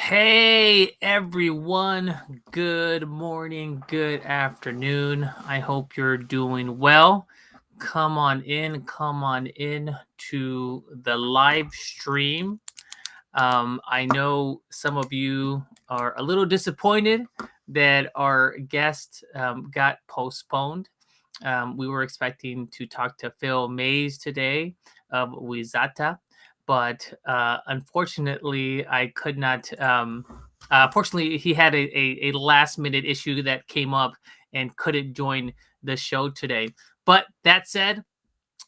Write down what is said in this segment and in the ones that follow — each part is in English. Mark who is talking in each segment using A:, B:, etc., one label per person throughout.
A: Hey everyone, good morning, good afternoon. I hope you're doing well. Come on in to the live stream. I know some of you are a little disappointed that our guest got postponed. We were expecting to talk to Phil Maes today of Wizata, but unfortunately, I could not. Fortunately, he had a last minute issue that came up and couldn't join the show today. But that said,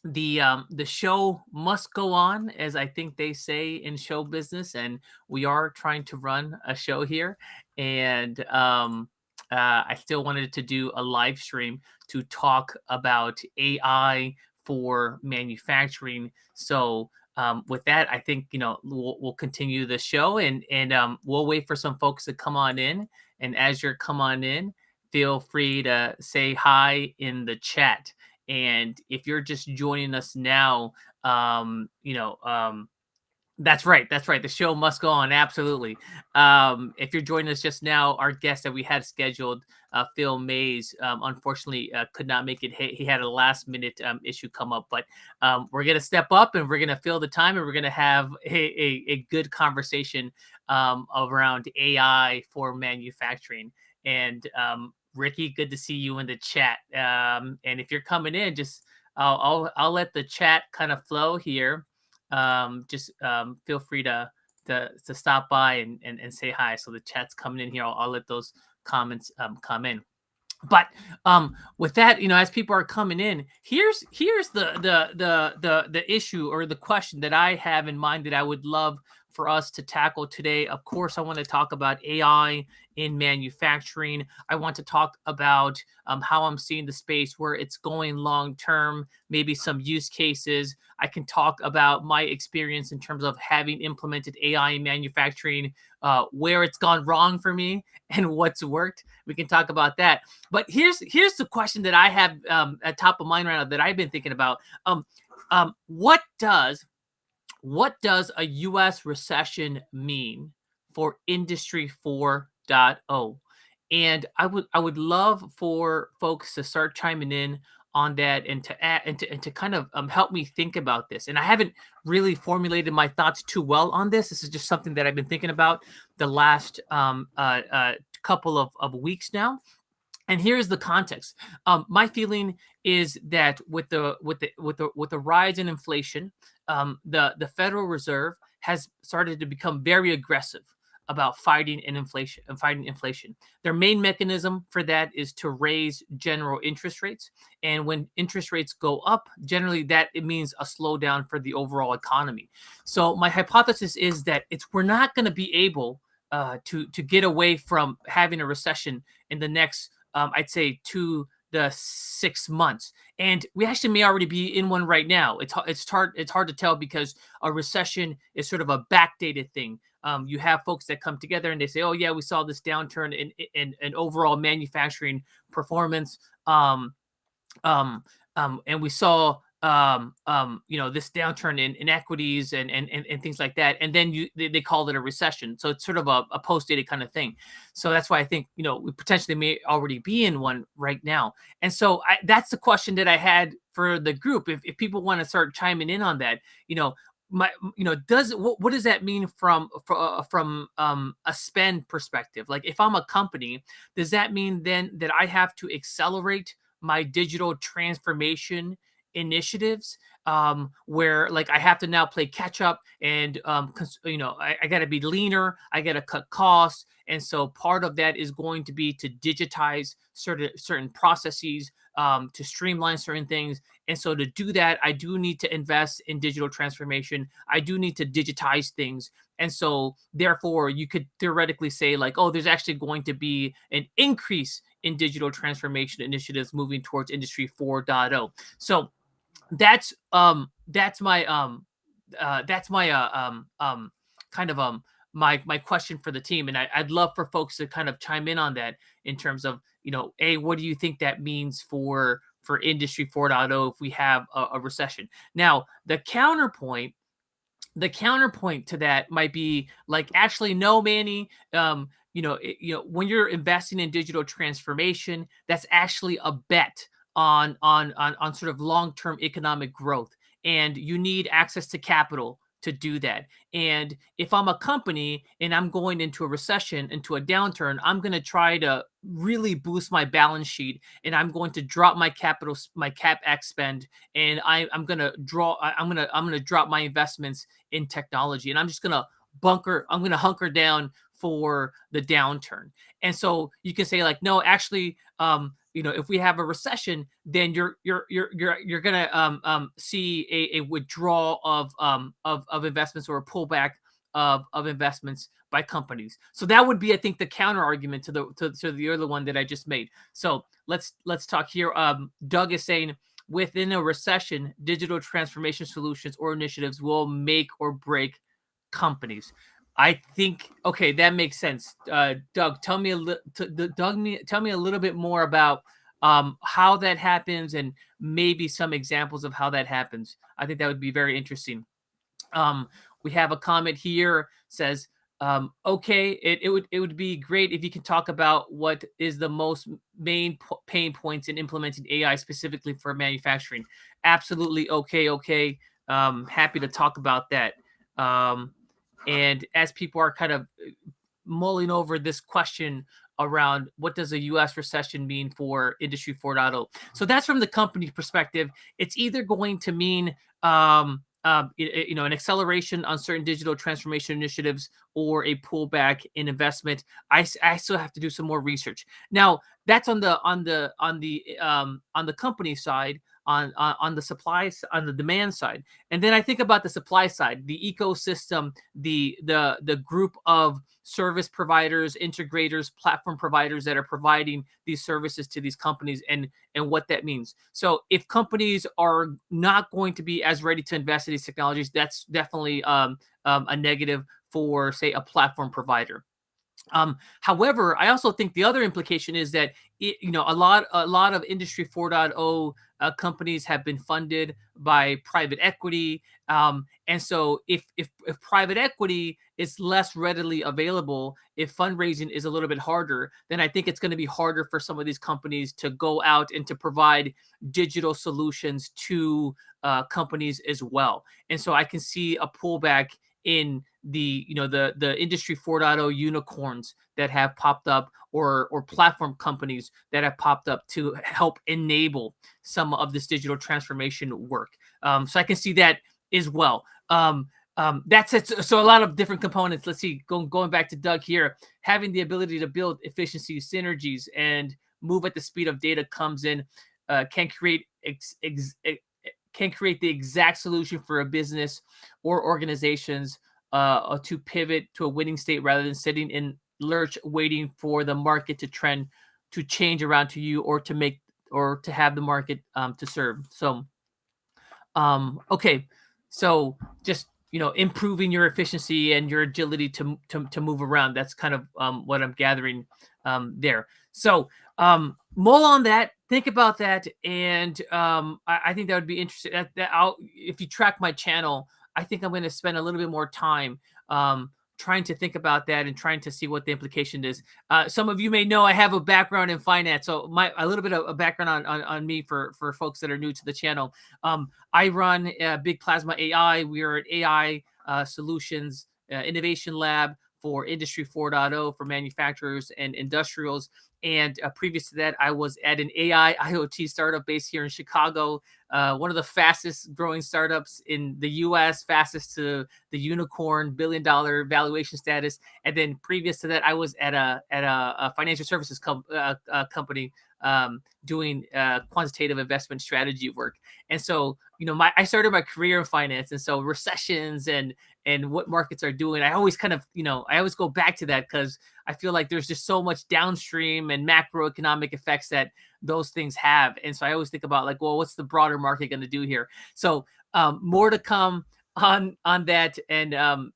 A: the show must go on, as I think they say in show business, and we are trying to run a show here. And I still wanted to do a live stream to talk about AI for manufacturing. So with that, I think we'll continue the show, and we'll wait for some folks to come on in. And as you're come on in, feel free to say hi in the chat. And if you're just joining us now, that's right. That's right. The show must go on. Absolutely. If you're joining us just now, our guest that we had scheduled, Phil Maes, unfortunately could not make it. He had a last minute issue come up, but we're going to step up and we're going to fill the time and we're going to have a good conversation around AI for manufacturing. And Ricky, good to see you in the chat. And if you're coming in, just I'll let the chat kind of flow here. Just feel free to stop by and say hi. So the chat's coming in here. I'll let those comments come in. But with that, as people are coming in, here's the issue or the question that I have in mind that I would love for us to tackle today. Of course, I want to talk about AI in manufacturing. I want to talk about how I'm seeing the space, where it's going long term, maybe some use cases. I can talk about my experience in terms of having implemented AI in manufacturing, where it's gone wrong for me and what's worked. We can talk about that. But here's the question that I have at top of mind right now that I've been thinking about. What does a U.S. recession mean for Industry 4.0? And I would love for folks to start chiming in on that and to add and to kind of help me think about this. And I haven't really formulated my thoughts too well on this. This is just something that I've been thinking about the last couple of weeks now. And here's the context. My feeling is that with the rise in inflation, the Federal Reserve has started to become very aggressive about fighting inflation. Their main mechanism for that is to raise general interest rates. And when interest rates go up, generally it means a slowdown for the overall economy. So my hypothesis is that we're not going to be able to get away from having a recession in the next I'd say 2 to 6 months, and we actually may already be in one right now. It's hard to tell because a recession is sort of a backdated thing. You have folks that come together and they say, "Oh yeah, we saw this downturn in overall manufacturing performance, and we saw this downturn in equities and things like that." And then they call it a recession. So it's sort of a post-dated kind of thing. So that's why I think we potentially may already be in one right now. And so that's the question that I had for the group. If people want to start chiming in on that, what does that mean from a spend perspective? Like if I'm a company, does that mean then that I have to accelerate my digital transformation initiatives, where like I have to now play catch up and I got to be leaner, I got to cut costs, and so part of that is going to be to digitize certain processes, to streamline certain things. And so to do that, I do need to invest in digital transformation. I do need to digitize things. And so therefore you could theoretically say like, oh, there's actually going to be an increase in digital transformation initiatives moving towards Industry 4.0. So that's kind of my question for the team, and I'd love for folks to kind of chime in on that in terms of what do you think that means for Industry 4.0 if we have a recession? Now the counterpoint The counterpoint to that might be like, actually, no, Manny. When you're investing in digital transformation, that's actually a bet on sort of long-term economic growth, and you need access to capital to do that. And if I'm a company and I'm going into a recession, into a downturn, I'm going to try to really boost my balance sheet, and I'm going to drop my capital, my capex spend, and I'm going to I'm going to drop my investments in technology, and I'm just going to I'm going to hunker down for the downturn. And so you can say like, no, actually, if we have a recession, then you're gonna see a withdrawal of investments, or a pullback of investments by companies. So that would be, I think, the counter argument to the other one that I just made. So let's talk here. Doug is saying, within a recession, digital transformation solutions or initiatives will make or break companies. I think, okay, that makes sense. Doug, tell me tell me a little bit more about how that happens, and maybe some examples of how that happens. I think that would be very interesting. Um, we have a comment here, says, okay, it would be great if you can talk about what is the most main pain points in implementing AI specifically for manufacturing. Absolutely, okay. Happy to talk about that. Um, and as people are kind of mulling over this question around what does a US recession mean for Industry 4.0. So that's from the company perspective. It's either going to mean an acceleration on certain digital transformation initiatives, or a pullback in investment. I still have to do some more research. Now, that's on the company side, on the on the demand side. And then I think about the supply side, the ecosystem, the group of service providers, integrators, platform providers that are providing these services to these companies, and what that means. So if companies are not going to be as ready to invest in these technologies, that's definitely a negative for, say, a platform provider. However, I also think the other implication is that a lot of Industry 4.0 companies have been funded by private equity, and so if private equity is less readily available, if fundraising is a little bit harder, then I think it's going to be harder for some of these companies to go out and to provide digital solutions to companies as well. And so I can see a pullback in the Industry 4.0 unicorns that have popped up, or platform companies that have popped up to help enable some of this digital transformation work. So I can see that as well. That's it. So a lot of different components. Let's see, going back to Doug here, having the ability to build efficiency, synergies, and move at the speed of data comes in, can create can create the exact solution for a business or organizations to pivot to a winning state, rather than sitting in lurch waiting for the market to trend, to change around to you, or to have the market to serve. So okay, so just improving your efficiency and your agility to move around. That's kind of what I'm gathering there. So mull on that, think about that, and I think that would be interesting. If you track my channel, I think I'm going to spend a little bit more time trying to think about that, and trying to see what the implication is. Some of you may know I have a background in finance, so a little bit of a background on me for folks that are new to the channel. I run Big Plasma AI. We are an AI solutions innovation lab for Industry 4.0 for manufacturers and industrials. And previous to that, I was at an AI IoT startup based here in Chicago, one of the fastest growing startups in the US, fastest to the unicorn $1 billion valuation status. And then previous to that, I was at a financial services company doing quantitative investment strategy work. And so, I started my career in finance, and so recessions and what markets are doing, I always kind of, I always go back to that, because I feel like there's just so much downstream and macroeconomic effects that those things have. And so I always think about like, well, what's the broader market going to do here? So more to come on that, and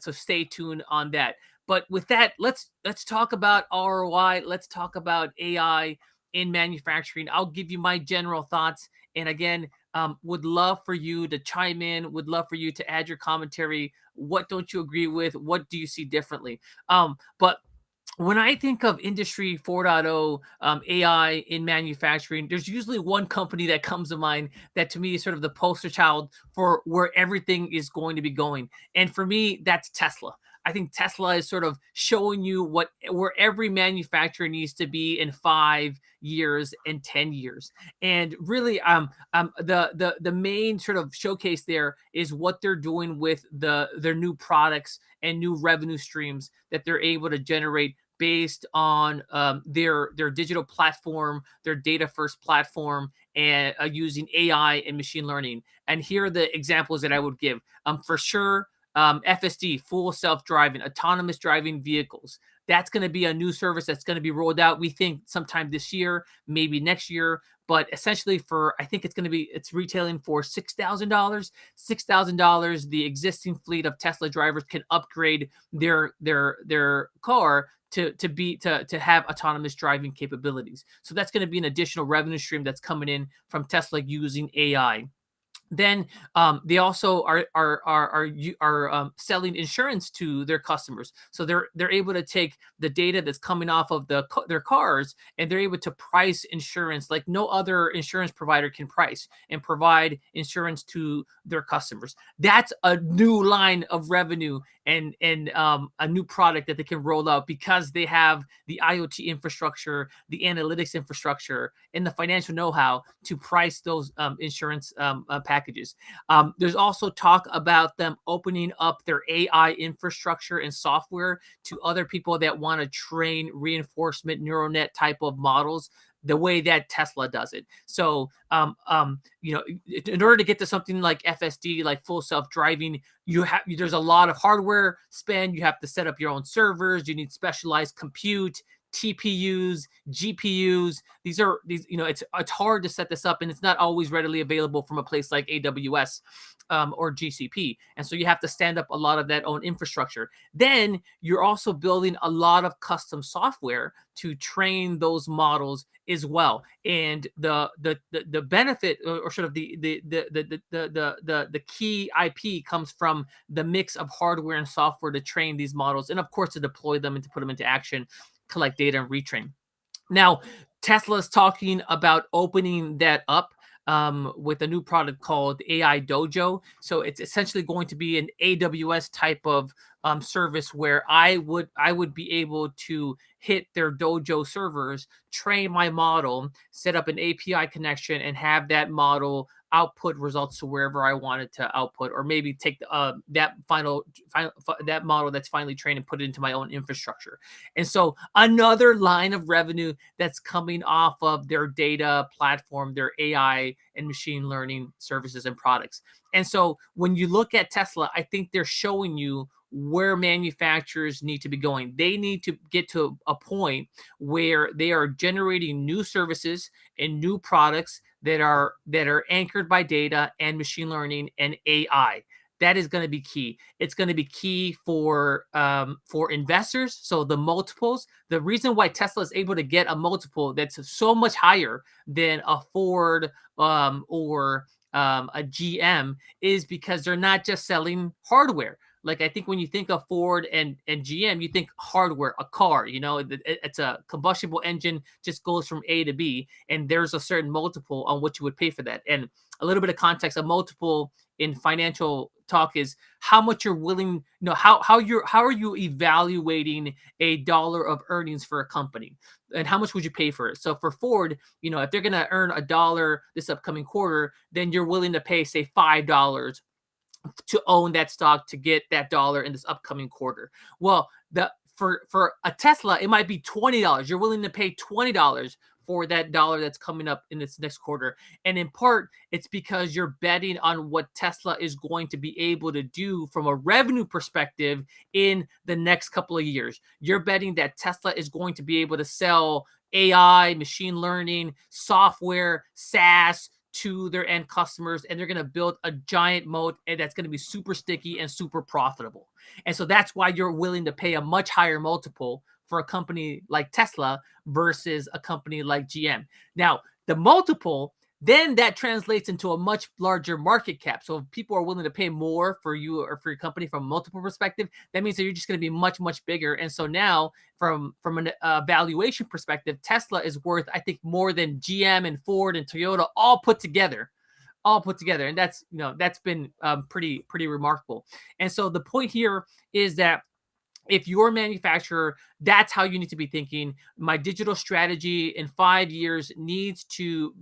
A: so stay tuned on that. But with that, let's talk about ROI. Let's talk about AI in manufacturing. I'll give you my general thoughts. And again, Would love for you to chime in. Would love for you to add your commentary. What don't you agree with? What do you see differently? But when I think of Industry 4.0, AI in manufacturing, there's usually one company that comes to mind that to me is sort of the poster child for where everything is going to be going. And for me, that's Tesla. I think Tesla is sort of showing you where every manufacturer needs to be in 5 years and 10 years. And really, the main sort of showcase there is what they're doing with their new products and new revenue streams that they're able to generate based on their digital platform, their data first platform, and using AI and machine learning. And here are the examples that I would give. For sure, FSD, full self-driving, autonomous driving vehicles. That's going to be a new service that's going to be rolled out. We think sometime this year, maybe next year. But essentially, I think it's retailing for $6,000. $6,000. The existing fleet of Tesla drivers can upgrade their car to have autonomous driving capabilities. So that's going to be an additional revenue stream that's coming in from Tesla using AI. Then they also are selling insurance to their customers, so they're able to take the data that's coming off of their cars, and they're able to price insurance like no other insurance provider can price, and provide insurance to their customers. That's a new line of revenue, and a new product that they can roll out because they have the IoT infrastructure, the analytics infrastructure, and the financial know-how to price those insurance packages. There's also talk about them opening up their AI infrastructure and software to other people that want to train reinforcement neural net type of models the way that Tesla does it. So, in order to get to something like FSD, like full self-driving, there's a lot of hardware spend. You have to set up your own servers. You need specialized compute, TPUs, GPUs. It's hard to set this up, and it's not always readily available from a place like AWS or GCP. And so you have to stand up a lot of that own infrastructure. Then you're also building a lot of custom software to train those models as well. And the benefit, or sort of the key IP, comes from the mix of hardware and software to train these models, and of course to deploy them and to put them into action, collect data, and retrain. Now, Tesla's talking about opening that up with a new product called AI Dojo. So it's essentially going to be an AWS type of service where I would be able to hit their Dojo servers, train my model, set up an API connection, and have that model output results to wherever I want it to output, or maybe take that that model that's finally trained and put it into my own infrastructure. And so another line of revenue that's coming off of their data platform, their AI and machine learning services and products. And so when you look at Tesla, I think they're showing you where manufacturers need to be going. They need to get to a point where they are generating new services and new products that are anchored by data and machine learning and AI. That is going to be key. It's going to be key for investors. So the multiples, the reason why Tesla is able to get a multiple that's so much higher than a Ford or a GM is because they're not just selling hardware. Like, I think when you think of Ford and GM, you think hardware, a car, it's a combustible engine, just goes from A to B, and there's a certain multiple on what you would pay for that. And a little bit of context, a multiple in financial talk is how much you're willing, how are you evaluating a dollar of earnings for a company, and how much would you pay for it? So for Ford, if they're going to earn $1 this upcoming quarter, then you're willing to pay, say, $5 to own that stock to get that dollar in this upcoming quarter. Well, for a Tesla, it might be $20. You're willing to pay $20 for that dollar that's coming up in this next quarter. And in part, it's because you're betting on what Tesla is going to be able to do from a revenue perspective in the next couple of years. You're betting that Tesla is going to be able to sell AI, machine learning, software, SaaS, to their end customers, and they're going to build a giant moat, and that's going to be super sticky and super profitable. And so that's why you're willing to pay a much higher multiple for a company like Tesla versus a company like GM. Now, the multiple then that translates into a much larger market cap. So if people are willing to pay more for you or for your company from multiple perspective, that means that you're just going to be much, much bigger. And so now from a valuation perspective, Tesla is worth, I think, more than GM and Ford and Toyota all put together. And that's, that's been pretty remarkable. And so the point here is that if you're a manufacturer, that's how you need to be thinking. My digital strategy in 5 years needs to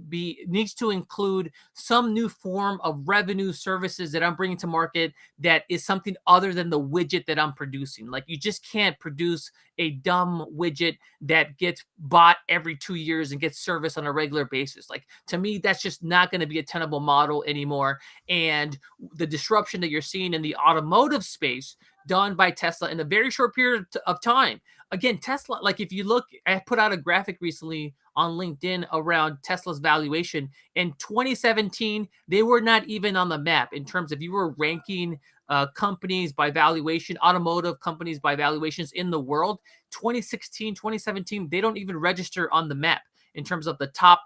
A: include some new form of revenue services that I'm bringing to market that is something other than the widget that I'm producing. Like, you just can't produce a dumb widget that gets bought every 2 years and gets serviced on a regular basis. Like, to me, that's just not going to be a tenable model anymore. And the disruption that you're seeing in the automotive space done by Tesla in a very short period of time. Again, Tesla, like, if you look, I put out a graphic recently on LinkedIn around Tesla's valuation. In 2017, they were not even on the map in terms of, you were ranking companies by valuation, automotive companies by valuations in the world. 2016, 2017, they don't even register on the map in terms of the top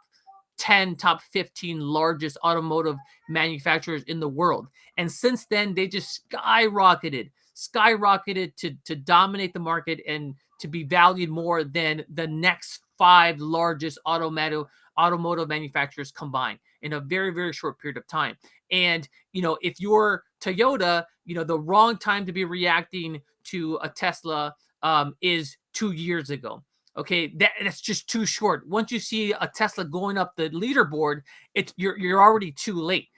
A: 10, top 15 largest automotive manufacturers in the world. And since then, they just skyrocketed to dominate the market and to be valued more than the next 5 largest automotive manufacturers combined in a very, very short period of time. And, if you're Toyota, the wrong time to be reacting to a Tesla is 2 years ago. Okay, that's just too short. Once you see a Tesla going up the leaderboard, you're already too late.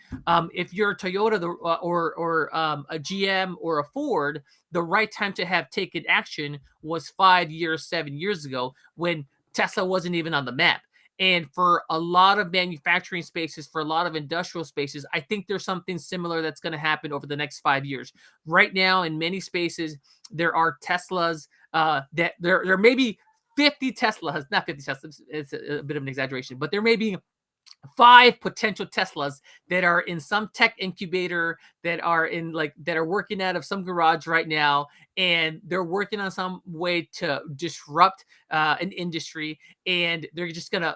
A: If you're a Toyota or a GM or a Ford, the right time to have taken action was 5 years, 7 years ago, when Tesla wasn't even on the map. And for a lot of manufacturing spaces, for a lot of industrial spaces, I think there's something similar that's going to happen over the next 5 years. Right now, in many spaces, there are Teslas that there may be 50 Teslas, not 50 Teslas, it's a bit of an exaggeration, but there may be 5 potential Teslas that are in some tech incubator, that are working out of some garage right now, and they're working on some way to disrupt an industry, and they're going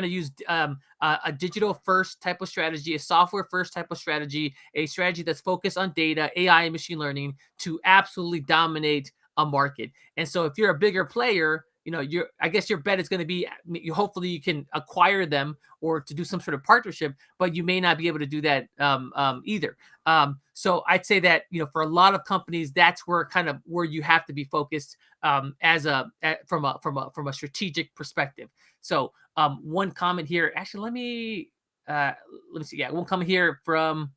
A: to use a digital first type of strategy, a software first type of strategy, a strategy that's focused on data, AI, and machine learning to absolutely dominate a market. And so if you're a bigger player, I guess your bet is going to be, hopefully you can acquire them or to do some sort of partnership, but you may not be able to do that either. So I'd say that, for a lot of companies, that's where you have to be focused from a strategic perspective. So one comment here, actually, let me see. Yeah, one comment here from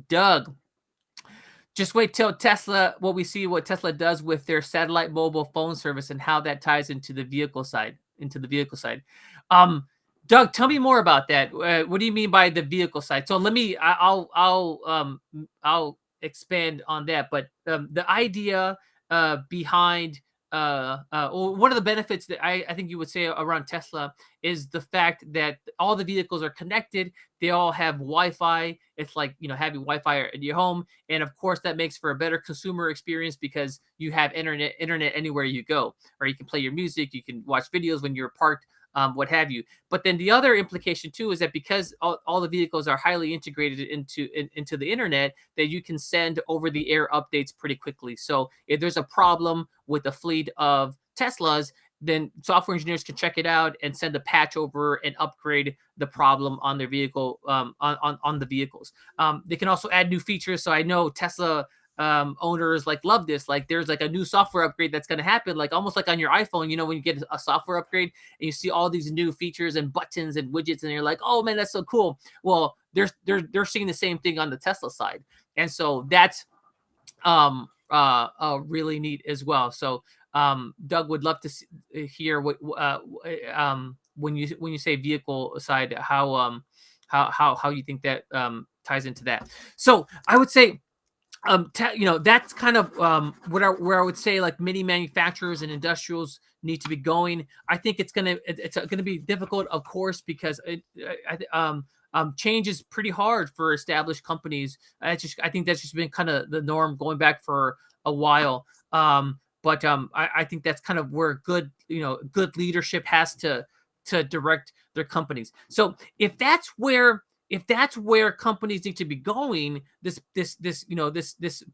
A: Doug. Just wait till Tesla, what Tesla does with their satellite mobile phone service and how that ties into the vehicle side. Doug, tell me more about that. What do you mean by the vehicle side? So I'll expand on that. But the idea behind one of the benefits that I think you would say around Tesla is the fact that all the vehicles are connected. They all have Wi-Fi. It's like, having Wi-Fi in your home. And of course, that makes for a better consumer experience because you have internet anywhere you go, or you can play your music, you can watch videos when you're parked, what have you. But then the other implication too is that because all the vehicles are highly integrated into the internet, that you can send over the air updates pretty quickly. So if there's a problem with a fleet of Teslas, then software engineers can check it out and send a patch over and upgrade the problem on their vehicle, on the vehicles. They can also add new features. So I know Tesla owners love this. Like, there's a new software upgrade that's going to happen, like almost like on your iPhone, when you get a software upgrade and you see all these new features and buttons and widgets, and you're like, oh man, that's so cool. Well, they're seeing the same thing on the Tesla side. And so that's really neat as well. So Doug, would love to hear what when you say vehicle side, how you think that ties into that. So I would say, that's kind of where I would say many manufacturers and industrials need to be going. I think it's gonna be difficult, of course, because change is pretty hard for established companies. I think that's just been kind of the norm going back for a while. But I think that's kind of where good leadership has to to direct their companies. So if that's where companies need to be going, this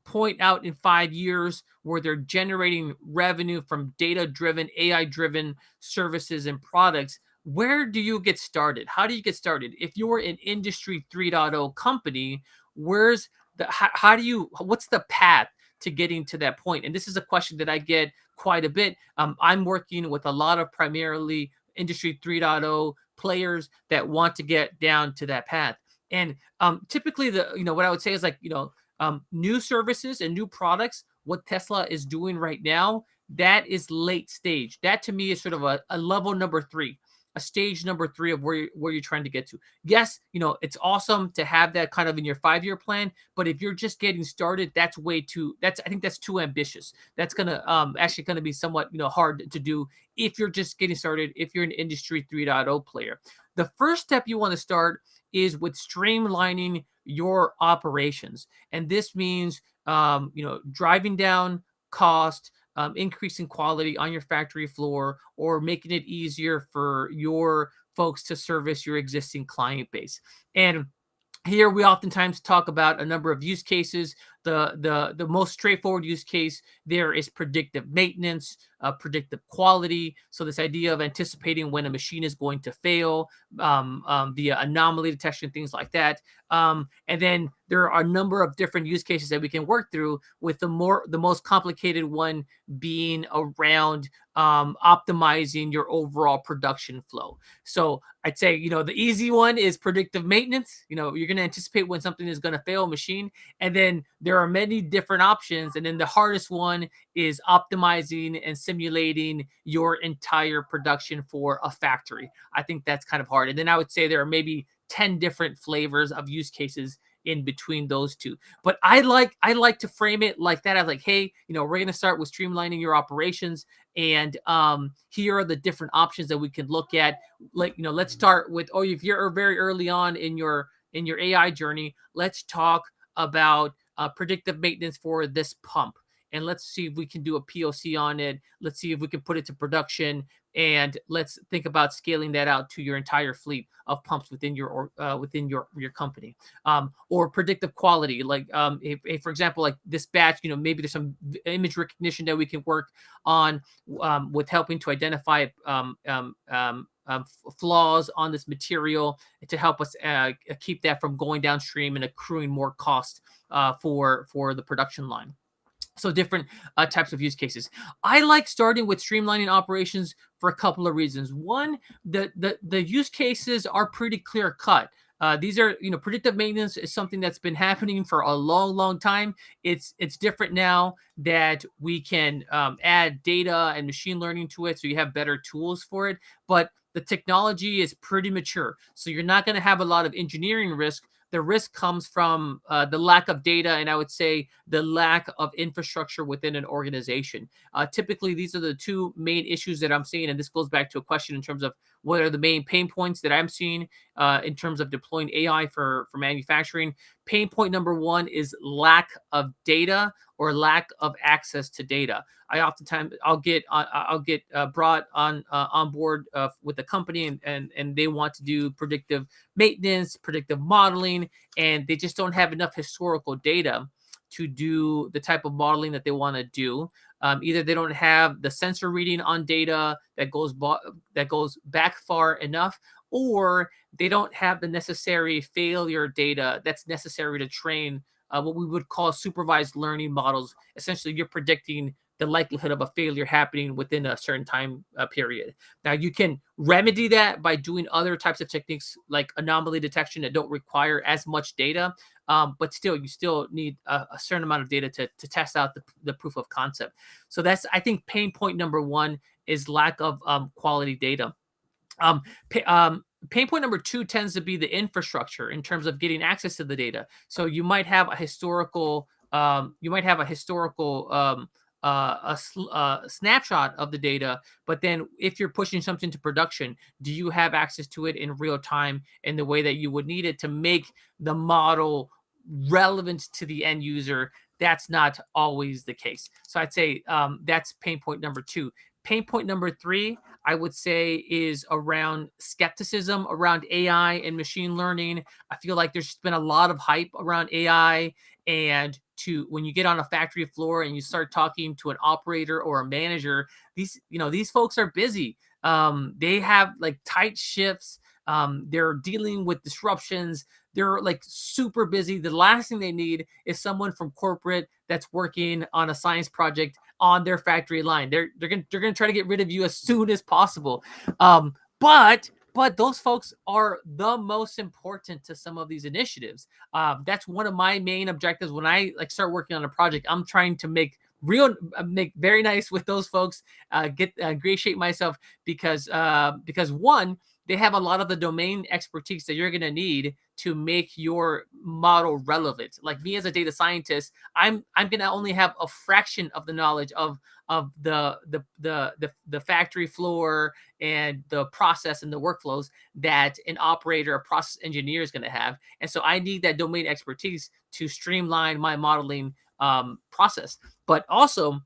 A: point out in 5 years where they're generating revenue from data driven, AI driven services and products, where do you get started? How do you get started? If you're an industry 3.0 company, where's how do you, what's the path to getting to that point? And this is a question that I get quite a bit. I'm working with a lot of primarily industry 3.0 players that want to get down to that path. And typically, what I would say is like, new services and new products. What Tesla is doing right now, that is late stage. That to me is sort of a level number three, a stage number three of where you're trying to get to. Yes, it's awesome to have that kind of in your 5 year plan, but if you're just getting started, that's way too. I think that's too ambitious. That's gonna actually gonna be somewhat hard to do if you're just getting started. If you're an industry 3.0 player, the first step you want to start is with streamlining your operations. And this means, driving down cost, increasing quality on your factory floor, or making it easier for your folks to service your existing client base. And here we oftentimes talk about a number of use cases. The most straightforward use case there is predictive maintenance, predictive quality. So this idea of anticipating when a machine is going to fail via anomaly detection, things like that. And then there are a number of different use cases that we can work through, with the most complicated one being around optimizing your overall production flow. So I'd say, the easy one is predictive maintenance. You're going to anticipate when something is going to fail a machine. And then there are many different options. And then the hardest one is optimizing and simulating your entire production for a factory. I think that's kind of hard. And then I would say there are maybe 10 different flavors of use cases in between those two. But I like to frame it like that. I was like, hey, we're going to start with streamlining your operations, and here are the different options that we can look at. Like, let's start with, if you're very early on in your AI journey, let's talk about predictive maintenance for this pump, and let's see if we can do a POC on it. Let's see if we can put it to production, and let's think about scaling that out to your entire fleet of pumps within your company. Or predictive quality, like if for example, like this batch, maybe there's some image recognition that we can work on with helping to identify flaws on this material to help us keep that from going downstream and accruing more cost for the production line. So different types of use cases. I like starting with streamlining operations for a couple of reasons. One, the use cases are pretty clear cut. These are, predictive maintenance is something that's been happening for a long, long time. It's different now that we can add data and machine learning to it, so you have better tools for it. But the technology is pretty mature, so you're not going to have a lot of engineering risk. The risk comes from the lack of data, and I would say the lack of infrastructure within an organization. Typically, these are the two main issues that I'm seeing, and this goes back to a question in terms of what are the main pain points that I'm seeing in terms of deploying AI for manufacturing. Pain point number one is lack of data or lack of access to data. I'll get brought on board with the company, and they want to do predictive maintenance, predictive modeling, and they just don't have enough historical data to do the type of modeling that they want to do. Either they don't have the sensor reading on data that goes back far enough, or they don't have the necessary failure data that's necessary to train what we would call supervised learning models. Essentially, you're predicting the likelihood of a failure happening within a certain time period. Now, you can remedy that by doing other types of techniques like anomaly detection that don't require as much data, but still, you still need a certain amount of data to test out the proof of concept. So that's, I think, pain point number one is lack of quality data. Pain point number two tends to be the infrastructure in terms of getting access to the data. So you might have a historical snapshot of the data, but then if you're pushing something to production, do you have access to it in real time in the way that you would need it to make the model relevant to the end user? That's not always the case. So I'd say that's pain point number two. Pain point number three, I would say, is around skepticism around AI and machine learning. I feel like there's just been a lot of hype around AI, and to when you get on a factory floor and you start talking to an operator or a manager, these folks are busy. They have like tight shifts. They're dealing with disruptions. They're like super busy. The last thing they need is someone from corporate that's working on a science project on their factory line. They're gonna try to get rid of you as soon as possible. But those folks are the most important to some of these initiatives. That's one of my main objectives when I like start working on a project. I'm trying to make very nice with those folks, get ingratiate myself because one, they have a lot of the domain expertise that you're going to need to make your model relevant. Like me as a data scientist, I'm going to only have a fraction of the knowledge of the factory floor and the process and the workflows that an operator, a process engineer is going to have. And so I need that domain expertise to streamline my modeling process. But also,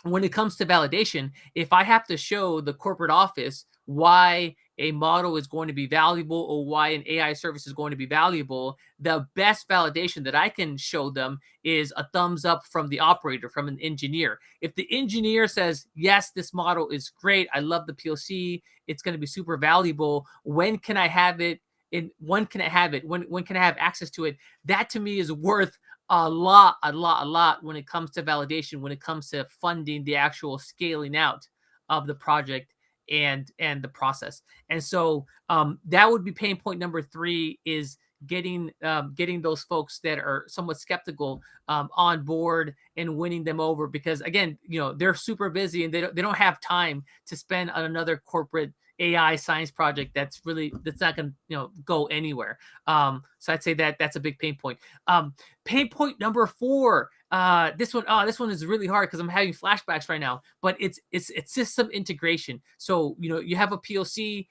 A: when it comes to validation, if I have to show the corporate office why a model is going to be valuable or why an AI service is going to be valuable, the best validation that I can show them is a thumbs up from the operator, from an engineer. If the engineer says, yes, this model is great, I love the POC, it's going to be super valuable, when can I have it? When can I have it? When can I have access to it? That to me is worth a lot when it comes to validation, when it comes to funding the actual scaling out of the project and the process. And so that would be pain point number three, is getting those folks that are somewhat skeptical on board and winning them over, because again, they're super busy and they don't have time to spend on another corporate AI science project that's not going to go anywhere. So I'd say that that's a big pain point. Pain point number four. This one is really hard because I'm having flashbacks right now. But it's system integration. So you have a POC.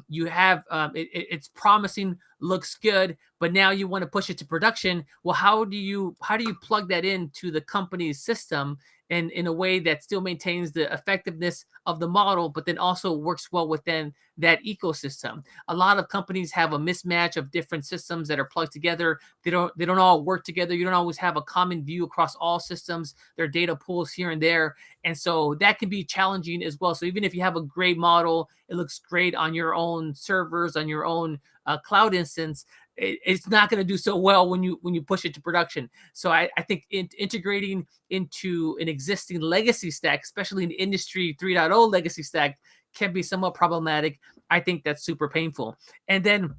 A: You have it's promising, looks good, but now you want to push it to production. Well, how do you plug that into the company's system and in a way that still maintains the effectiveness of the model, but then also works well within that ecosystem? A lot of companies have a mismatch of different systems that are plugged together. They don't all work together. You don't always have a common view across all systems. There are data pools here and there, and so that can be challenging as well. So even if you have a great model, it looks great on your own servers, on your own cloud instance, it's not going to do so well when you push it to production. So I think integrating into an existing legacy stack, especially an industry 3.0 legacy stack, can be somewhat problematic. I think that's super painful. And then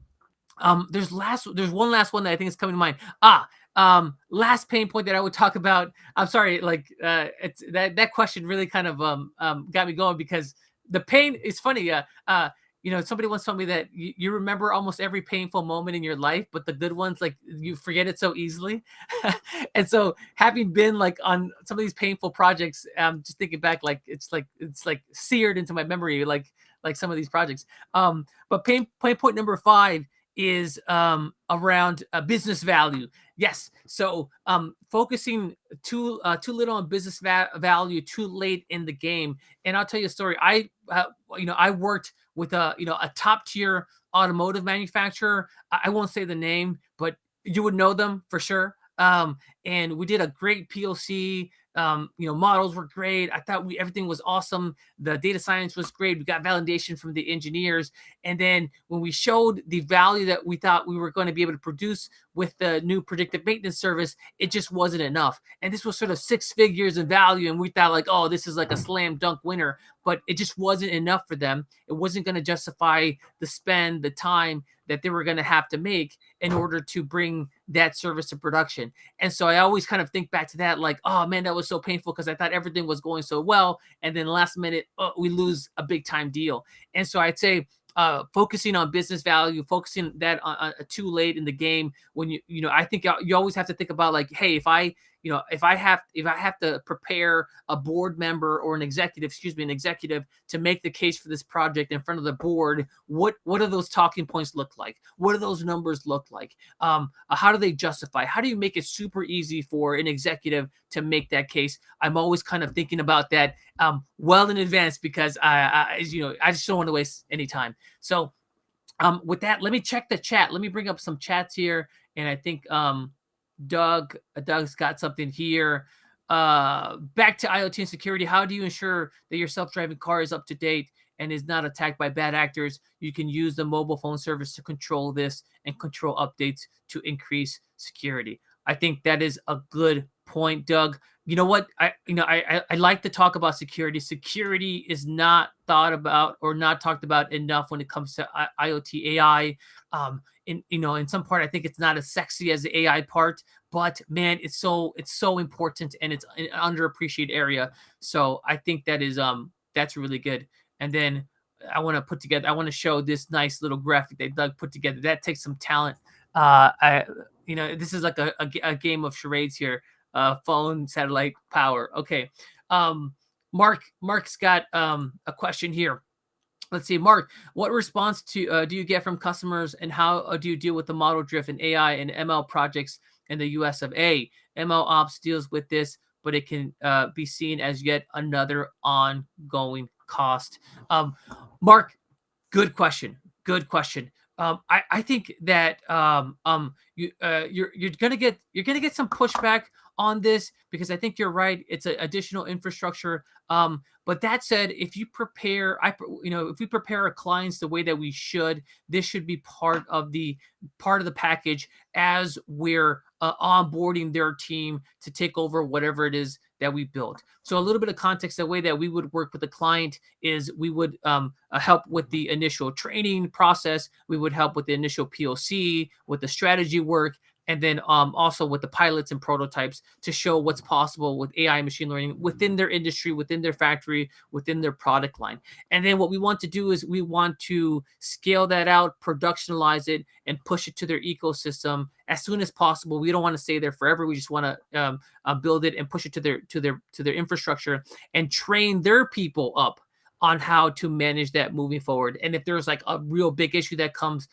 A: there's one last one that I think is coming to mind. Last pain point that I would talk about. I'm sorry, like it's that question really kind of got me going, because the pain is funny. Somebody once told me that you remember almost every painful moment in your life, but the good ones, like, you forget it so easily. And so having been like on some of these painful projects, just thinking back, like it's like seared into my memory, like some of these projects. But pain point number five is around business value. Yes. So focusing too little on business value too late in the game. And I'll tell you a story. I worked with a top tier automotive manufacturer. I won't say the name, but you would know them for sure. And we did a great POC. Models were great. I thought everything was awesome. The data science was great. We got validation from the engineers. And then when we showed the value that we thought we were going to be able to produce with the new predictive maintenance service, it just wasn't enough. And this was sort of 6 figures in value. And we thought like, oh, this is like a slam dunk winner, but it just wasn't enough for them. It wasn't going to justify the spend, the time that they were going to have to make in order to bring that service to production. And so I always kind of think back to that, like, oh man, that was so painful because I thought everything was going so well. And then last minute, we lose a big time deal. And so I'd say focusing on business value, focusing that on too late in the game, when I think you always have to think about like, hey, if I if I have to prepare a board member or an executive, to make the case for this project in front of the board, what do those talking points look like? What do those numbers look like? How do they justify? How do you make it super easy for an executive to make that case? I'm always kind of thinking about that well in advance, because I just don't want to waste any time. So with that, let me check the chat. Let me bring up some chats here, and I think Doug's got something here. Back to IoT and security. How do you ensure that your self-driving car is up to date and is not attacked by bad actors? You can use the mobile phone service to control this and control updates to increase security. I think that is a good point, Doug. You know what? I like to talk about security. Security is not thought about or not talked about enough when it comes to IoT AI. In some part, I think it's not as sexy as the AI part, but man, it's so important, and it's an underappreciated area. So I think that's really good. And then I want to show this nice little graphic that Doug put together. That takes some talent. This is like a game of charades here. Phone, satellite, power. Okay. Mark's got a question here. Let's see, Mark, what response do you get from customers, and how do you deal with the model drift in AI and ML projects in the US of A? ML Ops deals with this, but it can be seen as yet another ongoing cost. Mark, good question. Good question. I think that you're gonna get some pushback on this, because I think you're right. It's an additional infrastructure. But that said, if you prepare, if we prepare our clients the way that we should, this should be part of the package as we're onboarding their team to take over whatever it is that we built. So a little bit of context, the way that we would work with the client is we would help with the initial training process. We would help with the initial POC, with the strategy work, and then also with the pilots and prototypes to show what's possible with AI and machine learning within their industry, within their factory, within their product line. And then what we want to do is we want to scale that out, productionalize it, and push it to their ecosystem as soon as possible. We don't want to stay there forever. We just want to build it and push it to their infrastructure and train their people up on how to manage that moving forward. And if there's like a real big issue that comes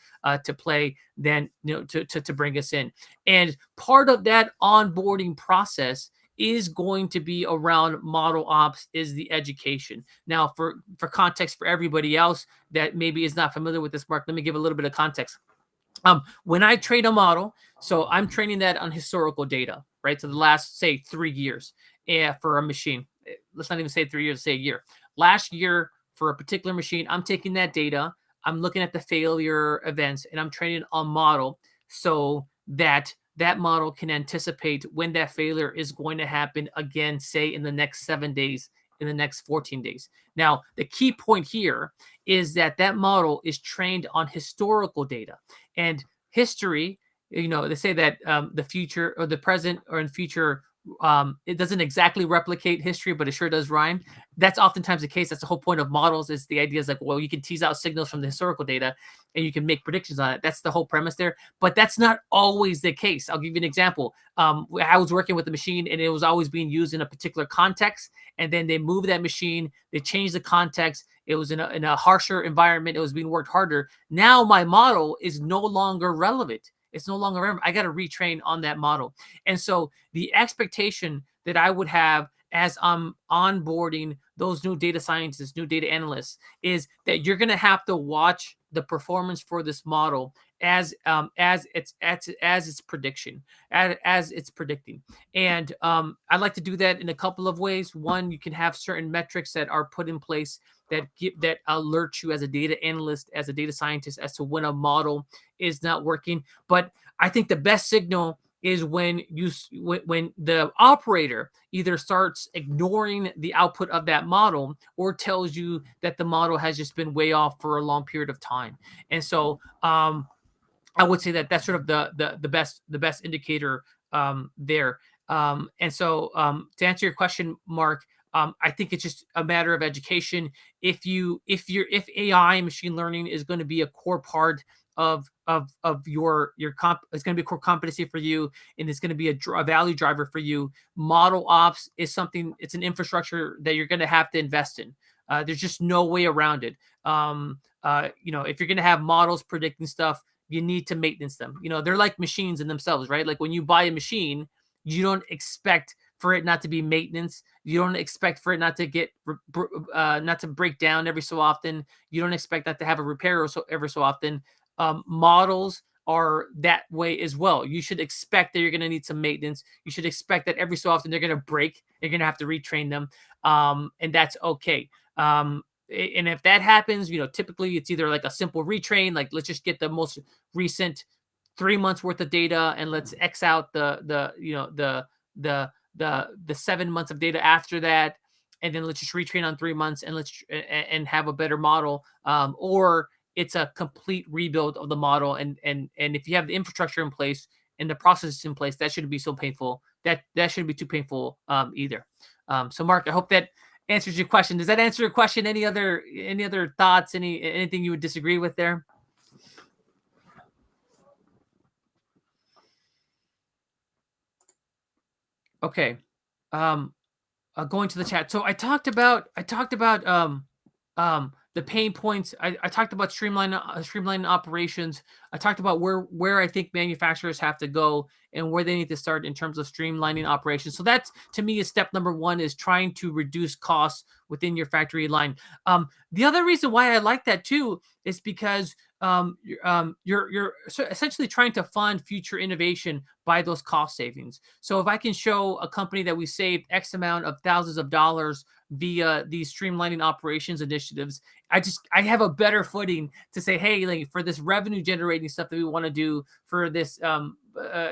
A: to play, then to bring us in. And part of that onboarding process is going to be around model ops, is the education. Now, for context for everybody else that maybe is not familiar with this, Mark, let me give a little bit of context. When I train a model, so I'm training that on historical data, right? So the last, say, 3 years for a machine. Let's not even say 3 years, say a year. Last year for a particular machine, I'm taking that data, I'm looking at the failure events, and I'm training a model so that that model can anticipate when that failure is going to happen again, say in the next 7 days, in the next 14 days. Now, the key point here is that that model is trained on historical data. And history, they say that the future or the present or in future, it doesn't exactly replicate history, but it sure does rhyme. That's oftentimes the case. That's the whole point of models, is the idea is like, well, you can tease out signals from the historical data and you can make predictions on it. That's the whole premise there. But that's not always the case. I'll give you an example. I was working with a machine and it was always being used in a particular context. And then they moved that machine, they changed the context. It was in a harsher environment. It was being worked harder. Now my model is no longer relevant. It's no longer relevant. I got to retrain on that model. And so the expectation that I would have as I'm onboarding those new data scientists, new data analysts, is that you're going to have to watch the performance for this model as it's prediction, as it's predicting. And I like to do that in a couple of ways. One, you can have certain metrics that are put in place that alert you as a data analyst, as a data scientist, as to when a model is not working. But I think the best signal is when the operator either starts ignoring the output of that model or tells you that the model has just been way off for a long period of time. And so I would say that that's sort of the best indicator there. And so to answer your question, Mark, I think it's just a matter of education. If AI machine learning is going to be a core part of your comp, it's going to be a core competency for you, and it's going to be a value driver for you. Model ops is something. It's an infrastructure that you're going to have to invest in. There's just no way around it. If you're going to have models predicting stuff, you need to maintenance them. They're like machines in themselves, right? Like when you buy a machine, you don't expect for it not to be maintenance. You don't expect for it not to not to break down every so often. You don't expect that to have a repair every so often. Models are that way as well. You should expect that you're going to need some maintenance. You should expect that every so often they're going to break. You're going to have to retrain them, and that's okay. And if that happens, typically it's either like a simple retrain, like let's just get the most recent 3 months worth of data and let's X out the 7 months of data after that, and then let's just retrain on 3 months and and have a better model. Or it's a complete rebuild of the model, and if you have the infrastructure in place and the processes in place, that shouldn't be so painful. That shouldn't be too painful either. So Mark, I hope that answers your question. Does that answer your question? Any other thoughts? Anything you would disagree with there? Okay. Going to the chat. So I talked about the pain points. I talked about streamlining operations. I talked about where I think manufacturers have to go and where they need to start in terms of streamlining operations. So that's, to me, is step number one, is trying to reduce costs within your factory line. The other reason why I like that too is because you're essentially trying to fund future innovation by those cost savings. So if I can show a company that we saved X amount of thousands of dollars via these streamlining operations initiatives, I have a better footing to say, hey, like for this revenue generating stuff that we want to do for this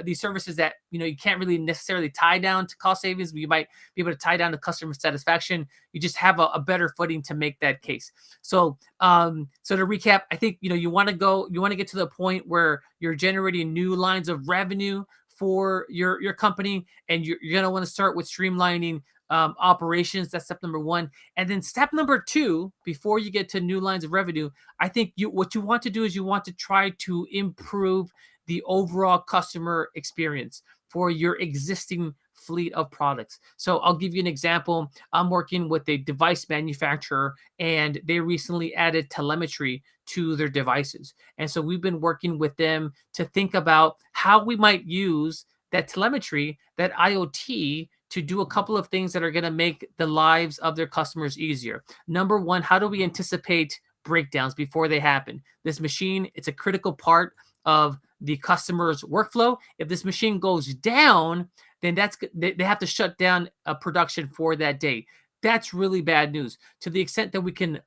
A: these services that you can't really necessarily tie down to cost savings, but you might be able to tie down to customer satisfaction. You just have a better footing to make that case. So so to recap, I think you want to get to the point where you're generating new lines of revenue for your company, and you're going to want to start with streamlining operations. That's step number one. And then step number two, before you get to new lines of revenue, I think what you want to do is you want to try to improve the overall customer experience for your existing fleet of products. So I'll give you an example. I'm working with a device manufacturer, and they recently added telemetry to their devices. And so we've been working with them to think about how we might use that telemetry, that IoT, to do a couple of things that are going to make the lives of their customers easier. Number one, how do we anticipate breakdowns before they happen? This machine, it's a critical part of the customer's workflow. If this machine goes down, then they have to shut down a production for that day. That's really bad news. To the extent that we can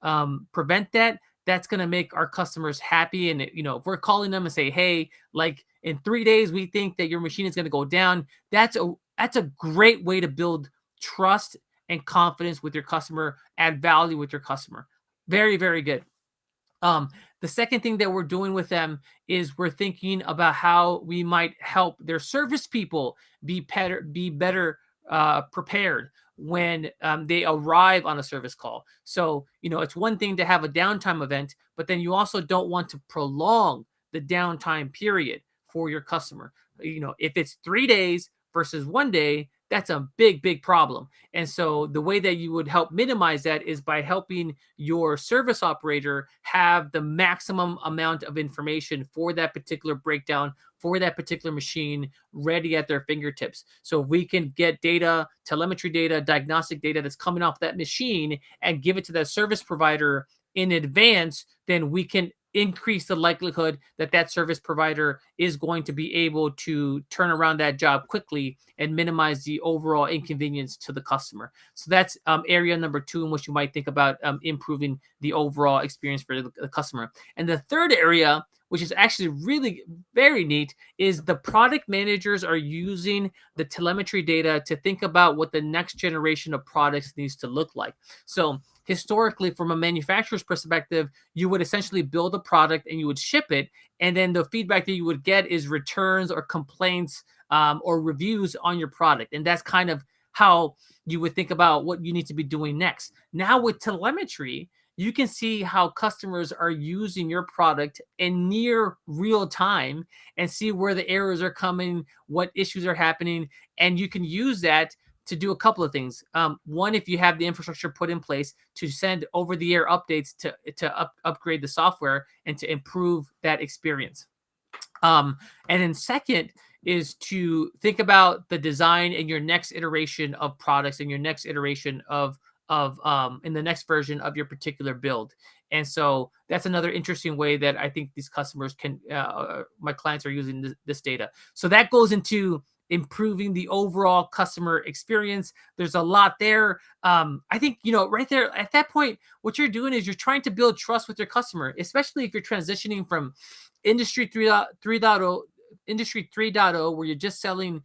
A: prevent that, that's going to make our customers happy. And if we're calling them and say, hey, like in 3 days, we think that your machine is going to go down, that's a great way to build trust and confidence with your customer, add value with your customer. Very, very good. The second thing that we're doing with them is we're thinking about how we might help their service people be better prepared when they arrive on a service call. So, it's one thing to have a downtime event, but then you also don't want to prolong the downtime period for your customer. If it's 3 days versus 1 day, that's a big, big problem. And so the way that you would help minimize that is by helping your service operator have the maximum amount of information for that particular breakdown, for that particular machine, ready at their fingertips. So if we can get data, telemetry data, diagnostic data that's coming off that machine and give it to that service provider in advance, then we can increase the likelihood that that service provider is going to be able to turn around that job quickly and minimize the overall inconvenience to the customer. So that's area number two in which you might think about improving the overall experience for the customer. And the third area, which is actually really very neat, is the product managers are using the telemetry data to think about what the next generation of products needs to look like. So historically, from a manufacturer's perspective, you would essentially build a product and you would ship it. And then the feedback that you would get is returns or complaints or reviews on your product. And that's kind of how you would think about what you need to be doing next. Now with telemetry, you can see how customers are using your product in near real time and see where the errors are coming, what issues are happening, and you can use that to do a couple of things. One, if you have the infrastructure put in place to send over-the-air updates to upgrade the software and to improve that experience. And then second is to think about the design in your next iteration of products and your next iteration of in the next version of your particular build. And so that's another interesting way that I think these customers can, my clients are using this data. So that goes into improving the overall customer experience. There's a lot there. I think, right there at that point, what you're doing is you're trying to build trust with your customer, especially if you're transitioning from industry 3.0 industry 3.0, where you're just selling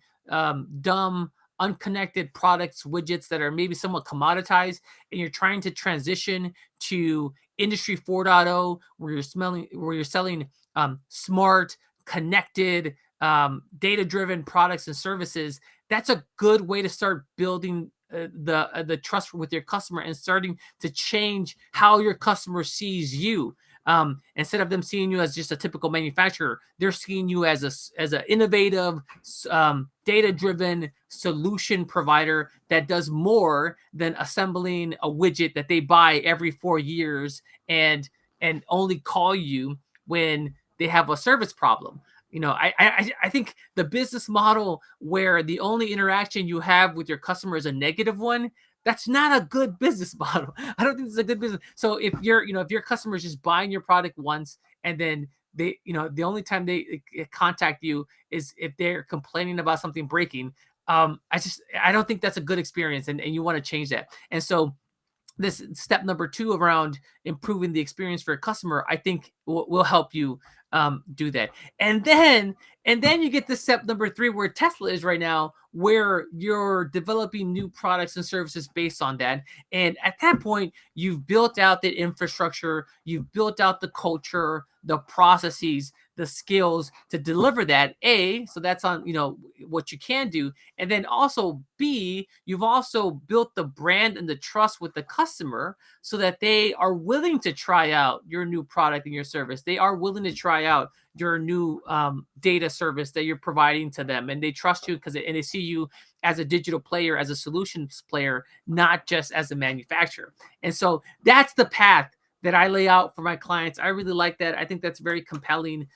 A: dumb unconnected products, widgets that are maybe somewhat commoditized, and you're trying to transition to industry 4.0, where you're selling smart, connected, data-driven products and services. That's a good way to start building the trust with your customer and starting to change how your customer sees you. Instead of them seeing you as just a typical manufacturer, they're seeing you as an innovative, data-driven solution provider that does more than assembling a widget that they buy every 4 years and only call you when they have a service problem. I think the business model where the only interaction you have with your customer is a negative one, that's not a good business model. I don't think it's a good business. So if your customer is just buying your product once and then the only time they contact you is if they're complaining about something breaking, I don't think that's a good experience, and you want to change that. And so this step number 2 around improving the experience for a customer, I think will help you do that. And then you get to step number 3, where Tesla is right now, where you're developing new products and services based on that. And at that point, you've built out the infrastructure, you've built out the culture, the processes, the skills to deliver that. So that's on what you can do. And then also B, you've also built the brand and the trust with the customer so that they are willing to try out your new product and your service. They are willing to try out your new data service that you're providing to them, and they trust you and they see you as a digital player, as a solutions player, not just as a manufacturer. And so that's the path that I lay out for my clients. I really like that. I think that's very compelling.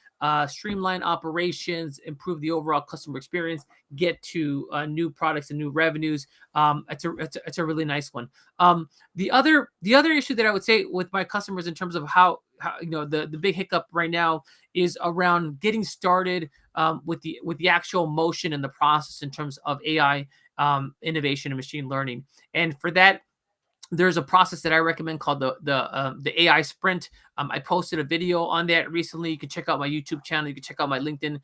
A: Streamline operations, improve the overall customer experience, get to new products and new revenues. It's a really nice one. The other issue that I would say with my customers in terms of how the big hiccup right now is around getting started with the actual motion and the process in terms of AI innovation and machine learning. And for that, there's a process that I recommend called the AI sprint. I posted a video on that recently. You can check out my YouTube channel. You can check out my LinkedIn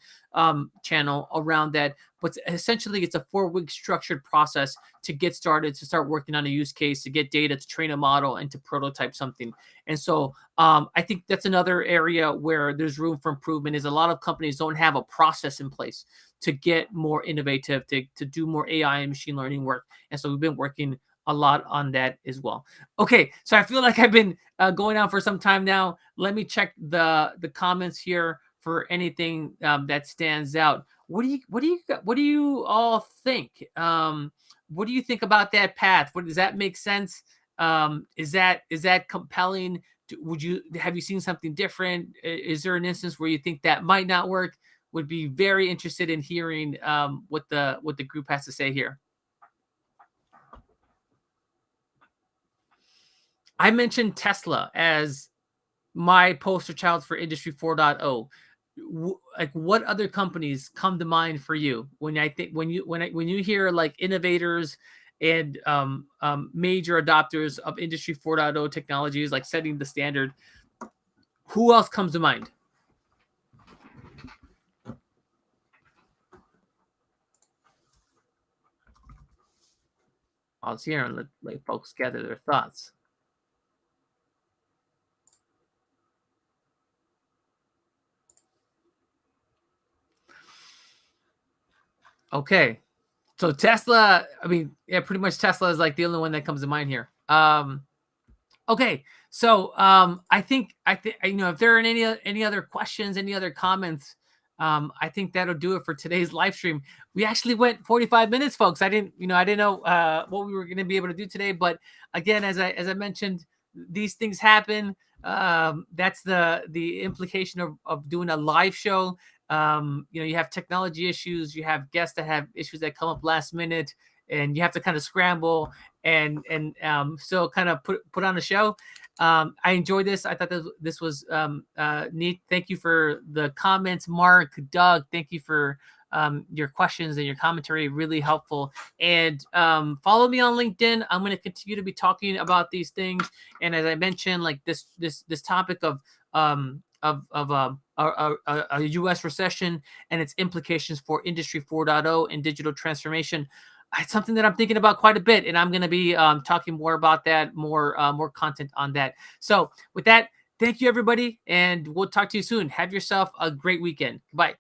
A: channel around that. But essentially, it's a 4-week structured process to get started, to start working on a use case, to get data, to train a model, and to prototype something. And so I think that's another area where there's room for improvement. Is a lot of companies don't have a process in place to get more innovative, to do more AI and machine learning work. And so we've been working a lot on that as well. Okay, so I feel like I've been going on for some time now. Let me check the comments here for anything that stands out. What do you all think? What do you think about that path? Does that make sense? Is that compelling? Have you seen something different? Is there an instance where you think that might not work? Would be very interested in hearing what the group has to say here. I mentioned Tesla as my poster child for Industry 4.0. Like, what other companies come to mind for you when you hear like innovators and major adopters of Industry 4.0 technologies, like setting the standard? Who else comes to mind? I'll see here and let folks gather their thoughts. Okay, So Tesla, I mean, yeah, pretty much Tesla is like the only one that comes to mind here. Okay, so I think if there are any other questions, any other comments, I think that'll do it for today's live stream. We actually went 45 minutes, folks. I didn't know what we were going to be able to do today, but again, as I mentioned, these things happen. That's the implication of doing a live show. You have technology issues, you have guests that have issues that come up last minute, and you have to kind of scramble and still kind of put on a show. I enjoyed this. I thought this was neat. Thank you for the comments, Mark, Doug. Thank you for your questions and your commentary. Really helpful. And follow me on LinkedIn. I'm going to continue to be talking about these things. And as I mentioned, like this topic of a U.S. recession and its implications for Industry 4.0 and digital transformation. It's something that I'm thinking about quite a bit, and I'm going to be talking more about that, more content on that. So with that, thank you, everybody, and we'll talk to you soon. Have yourself a great weekend. Bye.